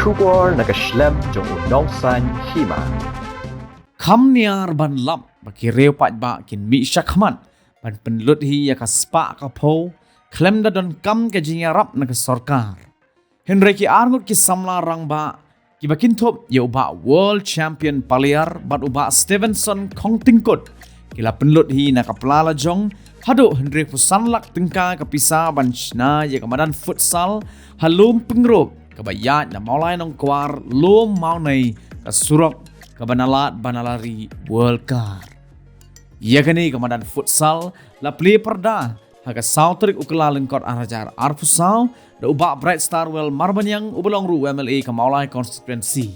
Shubor nakaslem jong unong san hima. Kam niar ban lam baki reu pat ba kin mi syakman ban penlut hi ya ka spa ka po klem da don kam ka jingarap na ka sorkar. Henry ki arngut ki samla rang ba ki bakin top ya uba world champion paliar bat uba Stevenson kong tingkut kila penlut hi na ka pelala jong hado Henry fusanlak tengka ka pisa ban shna ya ka madan futsal halum pengrop kabayat na maulay nong kwar lom mau nay ka surok kabanalat banalari World Cup. Ia kini kemadan futsal la play perda haga sautrik ukla lengkot arajar arfusal da ubak Bright Star Well Marbanyang ubelong ru MLA kemaulai constituency.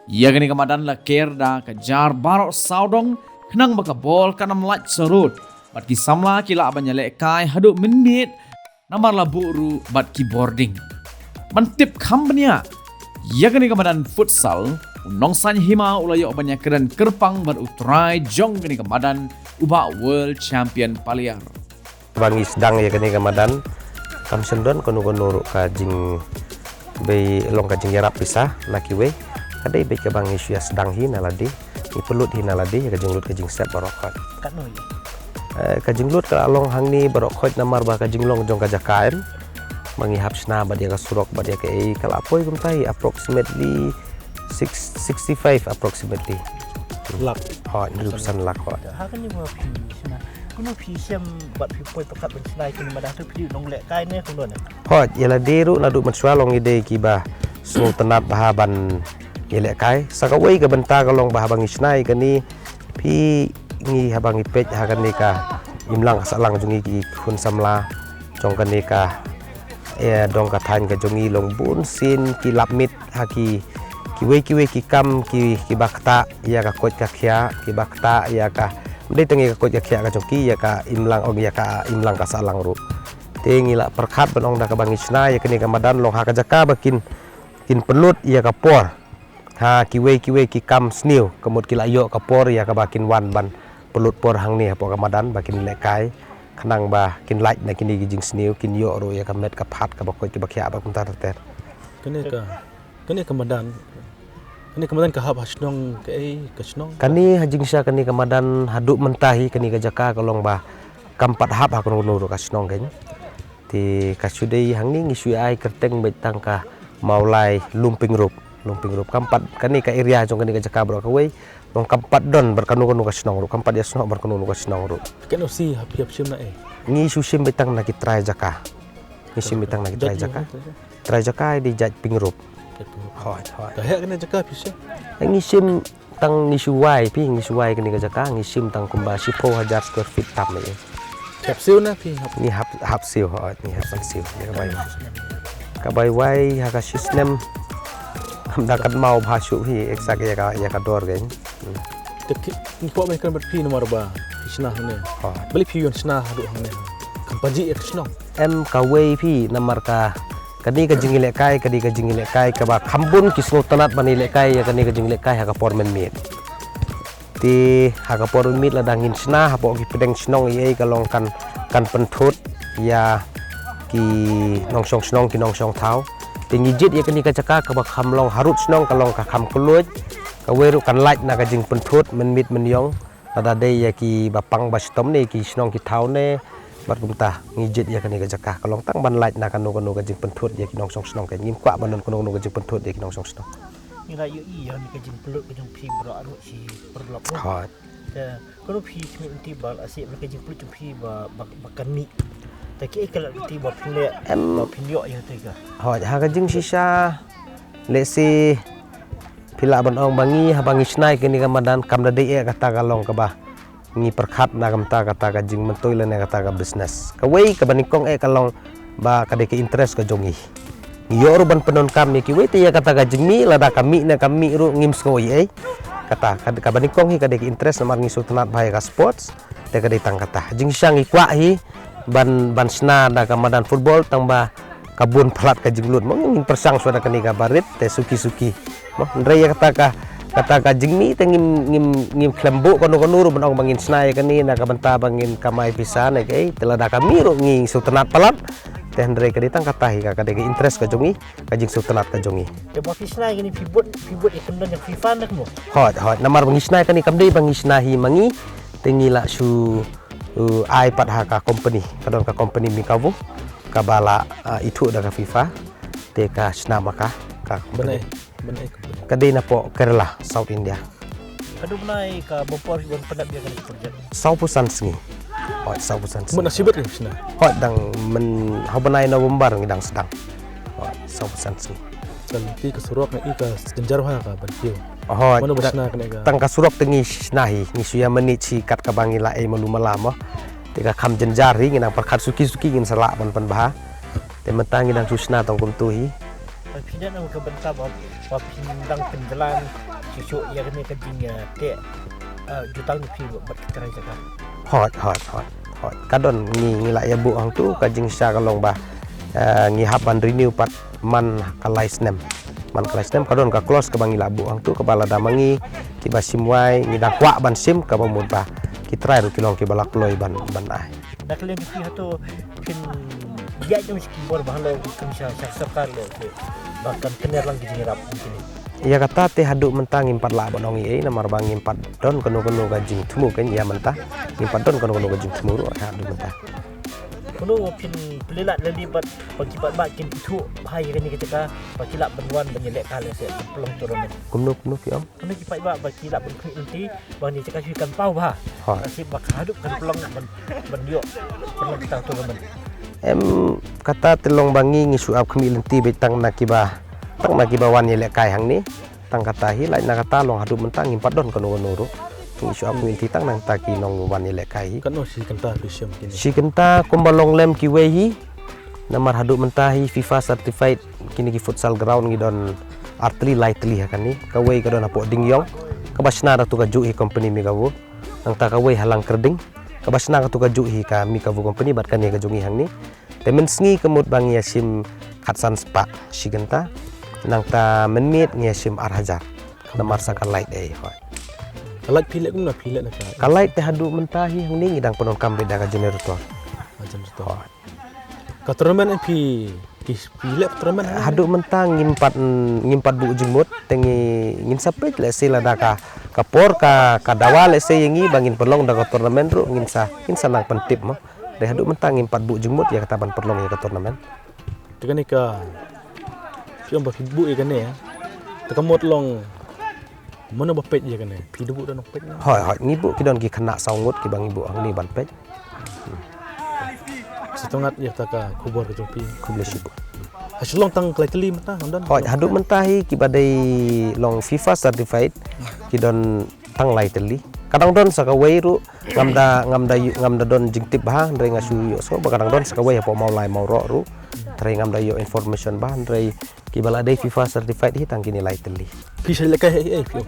Ia kini kemadan la kerda kejar barok saudong kenang baka bol kanam laj serut bat ki samla kila abanyalek kai haduk menit namar la buru bat ki boarding. Mantip kambanya. Ia kini kemadan futsal Unong san hima ulayo banyak keren kerpang berutrai jong kini kemadan ubah world champion paliar. Bangi sedang ya kini kemadan kam sendon kono kajing bei long kajing yarap pisah nakiwe kadai bei ke bangi suya sedang hi naladi ni pelut hi naladi ya kajing lut kajing set barokot katno kajing lut ka long hang ni barokot namar ba kajing long jong kajakaen bangi hapsna badia ka surok badia ke kala apoi kum tai approximately 65 approximately lak hot jurusan lak hot ha kan ni pi sina kuno pi siam bat pi poi pakat ben snai kin madah tu pi nong lek kai ne kun hot yala deru nadu mansua long ide ki ba so tenat bahaban yelek kai sakawai ka benta ka long bahabang isnai kani pi ngi habang ipet ha kan ni ka imlang salang jungi ki khun samla jong kan ni ka dong ka than ka jungi long bun sin ki lapmit ha ki kiwe ki kam ki bakta ya ka kot ka khia ki bakta ya ka mde tengi ka kot ka khia ka joki ya ka imlang og ya ka imlang ka salang ru tengi la perkhat benong da ka bangisna ya kini ka madan long ha ka jaka bakin kin pelut ya ka por ha kiwe ki kam sniu kemut ki la yo ka por ya ka bakin wan ban pelut por hang ni po ka madan bakin lekai khanang ba kin like na kini jing sniu kin yo ro ya ka met ka phat ka bakoi ki bakhia ba kunta ter kene kemadan kahap hasnong ke kasnong kani hajing sya kani kamadan haduk mentahi kani kajaka kalong ba kampat hap hakun nuru kasnong kany ti kasudei hangni ngisui ai kerteng betang ka maulai lumping rup kampat kani ka area jong kani kajaka bro kawai long kampat don berkanu kasnong rup kampat yasno berkanu kasnong rup keno si hap sim na ngi susim betang na kitrai jaka ngisim betang na kitrai jaka di jaj pingrup hot kahek kena jaka pisah ngisim tang ngisuai kini kajaka ngisim tang kumba 10,000 square feet tam ni kapsil na pi ni hap siu hot ni hap siu ya kabai wai ha ka system hamda kan mau bhasu hi exact ya ka dor gen tekik ni po mai kan pi nomor ba pisna ne beli pi yon sna hadu hane kampaji eksno em ka wei pi namar ka kani ka jingile kai ka ba khambun kisno tanat banile kai ya kani ka jingile kai ha ka por men mit ti ha ka por mit la dangin sna ha po ki pedeng snong ye ka long kan penthut ya ki nong song snong ki nong song thau ti ngijit ya kani ka chaka ka ba kham long harut snong ka long ka kham kluj ka weru kan laj na ka jing penthut men mit men yong ada dei ya ki bapang bastom ne ki snong ki thau ne bat kumta ngijit ya kani gajaka kalong tang ban laj na kanu ka jing penthut ya kinong song snong ka ngim kwa banon kanu ka jing penthut ya kinong song snong ni la yu i ya ni ka jing pelut ka jing pi bro anu si perlop hot ta kono pi ti bal asik ka jing pelut pi ba bakani ta ki kala ti ba pile ba pinyo ya tega hot ha ka jing sisa lesi pila ban ong bangi ha bangi snai kini ka madan kam da dei kata kalong ka ba ngi perkhat na kamta kata ka jing mentoy le kata ka business ka wei ka banikong kalong ba ka de ke interest ka jongi yo ru ban penon kam ni ki wei te ya kata ka jing mi lada kami na kami ru ngim skoi kata ka banikong hi ka de ke interest namar ngi sutanat bahaya ka sports te ka de tang kata jing syang i kwa hi ban sna da ka madan football tang ba kabun plat ka jing lut mong ngin persang suada ka ni ka barit te suki mo ndre ya kata ka jingmi te ngim klembu kono ru benong bangin snai kani na ka benta bangin kamai pisan ke telada kami ro ngi sutanat palat teh Hendrei ka ditang katahi ka kadege interest ka jongi ka jing sultanat ka jongi Te ba fisna gini pibot ikon dan yang FIFA nak mo. hot namar bangisnai ka ni kamdei bangisnahi mangi tengila su iPad ha ka company kadon ka company mi kavu ka bala itu da ka FIFA te ka snama ka Benai kadei na po Kerala South India Kadu nai ka bopor bon pendak dia kan projek. Saupusan sengi hot saupusan sengi Mun nasibet ni sina. hot dang men habanai November ngidang sedang hot saupusan sengi Kalau pi ke surok na ika genjar ha ka bantiu. hot Mana basna kena ka. tang ka surok tengi nahi ni suya menit si kat ka bangi la malu malam tika kam jenjari nginang perkat suki ngin salak pan bah te mentang ngidang susna tong kuntuhi Pindah nama ke bentar ba pindang pendelan cucu ya kena kejinya te jutang pi buat kita jaga. hot kadon ngila ya bu hang tu kajing sya kalong bah ngi hapan renew pat man kalais nem kadon ka close ka bangi la bu hang tu kepala damangi kiba simwai ngidang kwa ban sim ka pamud bah kitrai ru kilong kibala kloi ban ai Nak kalian pi hatu pin dia jom sikibor bahalo kumsya sarkar lo bahkan kener lang gini rap mungkin. iya kata teh haduk mentang impat la bonongi namar bang impat don kono gajing tumu kan iya mentah impat don kono gajing tumu ru haduk mentah Kuno pin pelilat lali bat bagi bat makin itu bahaya kan kita ka bagi lak benwan benyelek kali se pelong turun. kumnu piom Kuno kipai bat bagi lak benku nanti bang ni cakap ikan pau bah. hot Asyik bak haduk kan pelong bendiok pelong kita turun. em kata telong bangi ngisu ap kemi lenti betang nakiba wan yelek kai hang ni tang kata hi lai na kata long haduk mentang impat don kono ru ngisu ap kemi tang nang taki nong wan yelek kai Kan no si kenta bisiam kini. si kenta kumbalong lem ki wehi namar haduk mentahi FIFA certified kini ki futsal ground ngidon artli lightly hakan ni kawei kadon apo dingyong kabasna ra tu ka juhi company mi kawu nang ta kawei halang kerding kabasna ka tu ka juhi ka mi kawu company bat kan ni ka jungi hang ni temen sngi kemut bang yasim khatsan spa si kenta nang ta menmit ngiasim arhajar namar saka light hoi Kalak pilek kun na pilek na ka. kalai te haduk mentahi hang ni ngidang penon kambe da ka generator Macam tu. Ka turnamen pi pilek turnamen haduk mentang ngimpat bu jumut tengi ngin sapet le sila daka kapor ka dawa le se yengi bangin perlong da turnamen ru ngin sa nang pentip mo de haduk mentang ngimpat bu jumut ya kataban perlong ya ka turnamen Tekan ka. Piom ba bu e kan ya. Tekamot long mana bapet je kan pi debu dan pet. hoi ngibu kidon ki kena saungut ki bang ibu ang ni ban pet Setongat ya taka kubur ke jumpi. ku boleh sibu Hasilong tang kleteli mata hamdan. hoi haduk mentahi ki badai long FIFA certified kidon tang lai teli kadang don saka wei ru ngamda don jingtip bah ndre ngasu yo so kadang don saka wei po mau lai mau ro ru tre ngamda yo information bah ndre ki bala dai FIFA certified hi tang kini lai teli Pi sel kai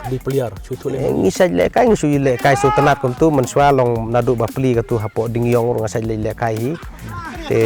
di peliar cutu le. ngisaj le kai ngisu le kai sultanat kum tu mensua long nadu ba peli ka tu hapo dingyong ru ngasaj le kai hi te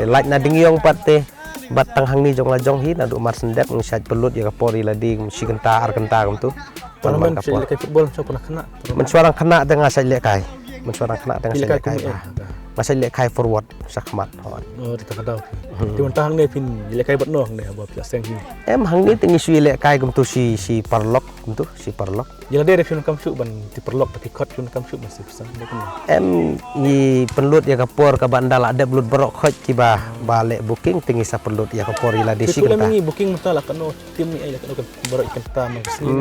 laj na dingyong pat te batang hang ni jong la jong hi nadu mar sendep ngisaj pelut ya ka pori ladi si kenta ar kenta kum tu Turnamen sel kai football so pernah kena. mensuarang kena dengan ngasaj le kai mensuarang kena dengan Pilek ngasaj le kai kai ku. ngasaj le kai forward sakmat hoi Oh, di takadau. Di mentang ne pin le kai bat no ne aba pia seng hi. em hang ni tengi sui le kai kum tu si parlok kum tu si parlok Jala de film kam syuk ban di perlok tapi kot film kam syuk masih pesan dia kan. em ni penlut ya kapor ka bandal ada belut berok khoj ki ba balik booking tinggi sa penlut ya kapor ila desi Itu kenta mengi booking mentala kan no tim ni ai kan baru ikan pertama kesini.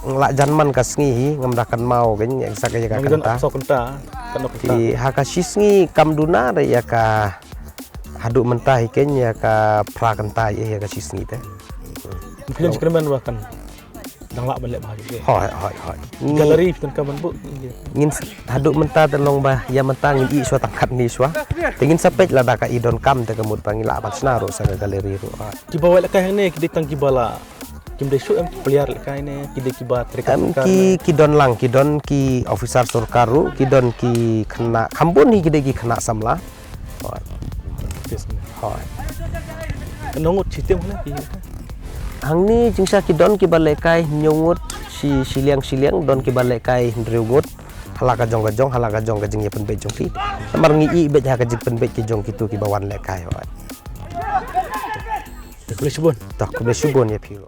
lak janman ka sngi hi ngamdakan mau kan ya sak ya ka Mungkin kenta so kenta kan no kenta. ti haka sisngi kamduna re ya ka haduk mentah iken ya ka pra kenta ya ka sisngi te Mungkin sekreman bahkan dang lak balik bahaya. hoi Galeri pun kaman bu. ngin haduk mentah telong bah ya mentah ngin i swa tangkat ni swa tingin sapet la daka idon kam te kemut pangila apat snaru sa galeri ru Ki bawa lek kai ne ki ditang ki bala. Kim de syuk em peliar lek kai ne ki de ki ba trika. em ki don lang ki don ki officer surkaru ki don ki kena kambun hi ki de ki kena samla hoi Kan nongut sistem mana ki. hang ni jingsa ki don ki balekai nyungut si siliang don ki balekai ndriugut halaka jong ka jing ya pen bejong ki Tamar ngi bet ha ka jik pen bet ki jong kitu ki bawan le kai ho. Boleh sebut. Tak ko be subon ya pilo.